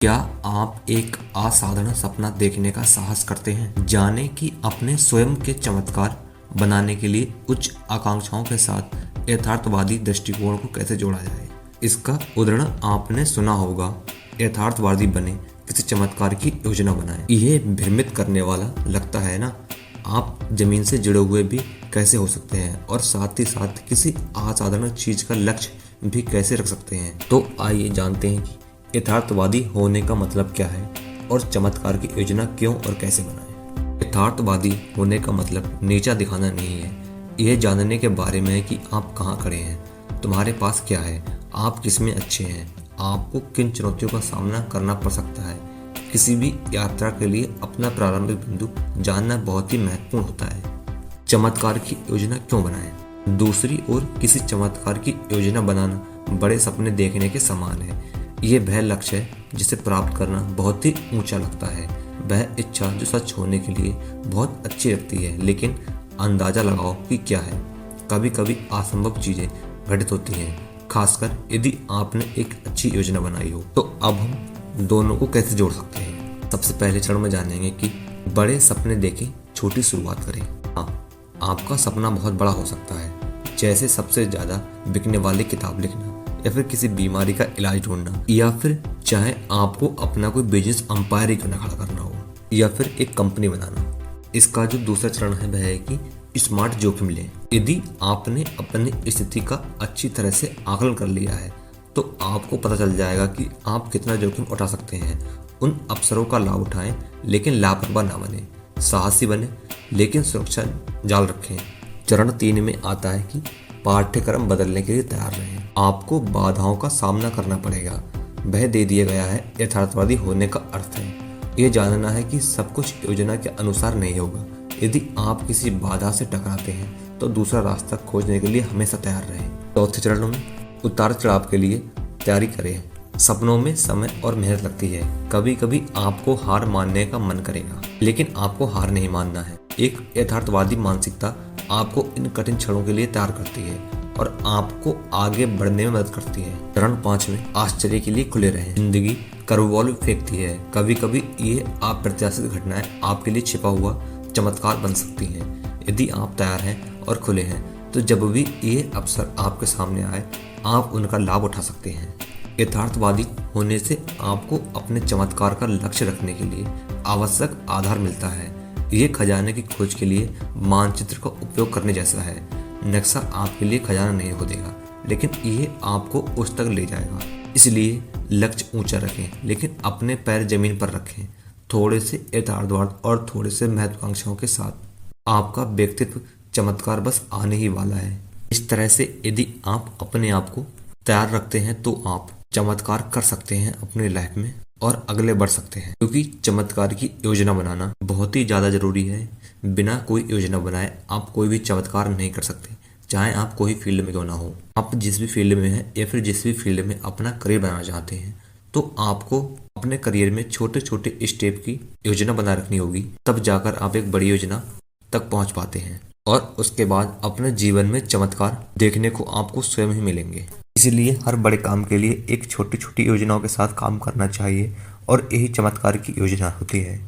क्या आप एक असाधारण सपना देखने का साहस करते हैं? जाने कि अपने स्वयं के चमत्कार बनाने के लिए उच्च आकांक्षाओं के साथ यथार्थवादी दृष्टिकोण को कैसे जोड़ा जाए। इसका उदाहरण आपने सुना होगा, यथार्थवादी बने, किसी चमत्कार की योजना बनाएं। यह भ्रमित करने वाला लगता है ना। आप जमीन से जुड़े हुए भी कैसे हो सकते हैं और साथ ही साथ किसी असाधारण चीज का लक्ष्य भी कैसे रख सकते हैं। तो आइए जानते हैं कि यथार्थवादी होने का मतलब क्या है और चमत्कार की योजना क्यों और कैसे बनाएं। यथार्थवादी होने का मतलब नीचा दिखाना नहीं है। यह जानने के बारे में है कि आप कहाँ खड़े हैं, तुम्हारे पास क्या है, आप किसमें अच्छे हैं, आपको किन चुनौतियों का सामना करना पड़ सकता है। किसी भी यात्रा के लिए अपना प्रारंभिक बिंदु जानना बहुत ही महत्वपूर्ण होता है। चमत्कार की योजना क्यों बनाएं? दूसरी ओर किसी चमत्कार की योजना बनाना बड़े सपने देखने के समान है। यह वह लक्ष्य है जिसे प्राप्त करना बहुत ही ऊंचा लगता है। वह इच्छा जो सच होने के लिए बहुत अच्छी लगती है, लेकिन अंदाजा लगाओ कि क्या है। कभी कभी असंभव चीजें घटित होती हैं, खासकर यदि आपने एक अच्छी योजना बनाई हो। तो अब हम दोनों को कैसे जोड़ सकते हैं। सबसे पहले चरण में जानेंगे कि बड़े सपने देखें, छोटी शुरुआत करें। हाँ, आपका सपना बहुत बड़ा हो सकता है, जैसे सबसे ज्यादा बिकने वाली किताब लिखना, या फिर किसी बीमारी का इलाज ढूंढना, या फिर चाहे आपको अपना कोई बिजनेस अंपायर ही क्यों ना खड़ा करना हो, या फिर एक कंपनी बनाना। इसका जो दूसरा चरण है वह है कि स्मार्ट जोखिम लें। यदि आपने अपनी स्थिति का अच्छी तरह से आकलन कर लिया है तो आपको पता चल जाएगा कि आप कितना जोखिम उठा सकते हैं। उन अवसरों का लाभ उठाएं, लेकिन लापरवाह ना बने। साहसी बने, लेकिन सुरक्षा जाल रखें। चरण 3 में आता है कि पाठ्यक्रम बदलने के लिए तैयार रहें। आपको बाधाओं का सामना करना पड़ेगा। वह दे दिया गया है यथार्थवादी होने का अर्थ है यह जानना है कि सब कुछ योजना के अनुसार नहीं होगा। यदि आप किसी बाधा से टकराते हैं तो दूसरा रास्ता खोजने के लिए हमेशा तैयार रहें। चौथे चरण में उतार चढ़ाव के लिए तैयारी करें। सपनों में समय और मेहनत लगती है। कभी कभी आपको हार मानने का मन करेगा, लेकिन आपको हार नहीं मानना है। एक यथार्थवादी मानसिकता आपको इन कठिन क्षणों के लिए तैयार करती है और आपको आगे बढ़ने में मदद करती है। चरण 5 में आश्चर्य के लिए खुले रहें। जिंदगी कर्वबॉल फेंकती है। कभी कभी ये अप्रत्याशित घटनाएं आपके लिए छिपा हुआ चमत्कार बन सकती हैं। यदि आप तैयार हैं और खुले हैं तो जब भी ये अवसर आपके सामने आए आप उनका लाभ उठा सकते हैं। यथार्थवादी होने से आपको अपने चमत्कार का लक्ष्य रखने के लिए आवश्यक आधार मिलता है। ये खजाने की खोज के लिए मानचित्र का उपयोग करने जैसा है। नक्शा आपके लिए खजाना नहीं खोदेगा, लेकिन ये आपको उस तक ले जाएगा। इसलिए लक्ष्य ऊंचा रखें, लेकिन अपने पैर जमीन पर रखें। थोड़े से यथार्थवाद और थोड़े से महत्वाकांक्षाओं के साथ आपका व्यक्तित्व चमत्कार बस आने ही वाला है। इस तरह से यदि आप अपने आप को तैयार रखते हैं तो आप चमत्कार कर सकते हैं अपने लाइफ में और अगले बढ़ सकते हैं। क्योंकि चमत्कार की योजना बनाना बहुत ही ज्यादा जरूरी है। बिना कोई योजना बनाए आप कोई भी चमत्कार नहीं कर सकते, चाहे आप कोई फील्ड में क्यों ना हो। आप जिस भी फील्ड में हैं या फिर जिस भी फील्ड में अपना करियर बनाना चाहते हैं तो आपको अपने करियर में छोटे छोटे स्टेप की योजना बना रखनी होगी। तब जाकर आप एक बड़ी योजना तक पहुंच पाते हैं और उसके बाद अपने जीवन में चमत्कार देखने को आपको स्वयं ही मिलेंगे। इसलिए हर बड़े काम के लिए एक छोटी छोटी योजनाओं के साथ काम करना चाहिए और यही चमत्कार की योजना होती है।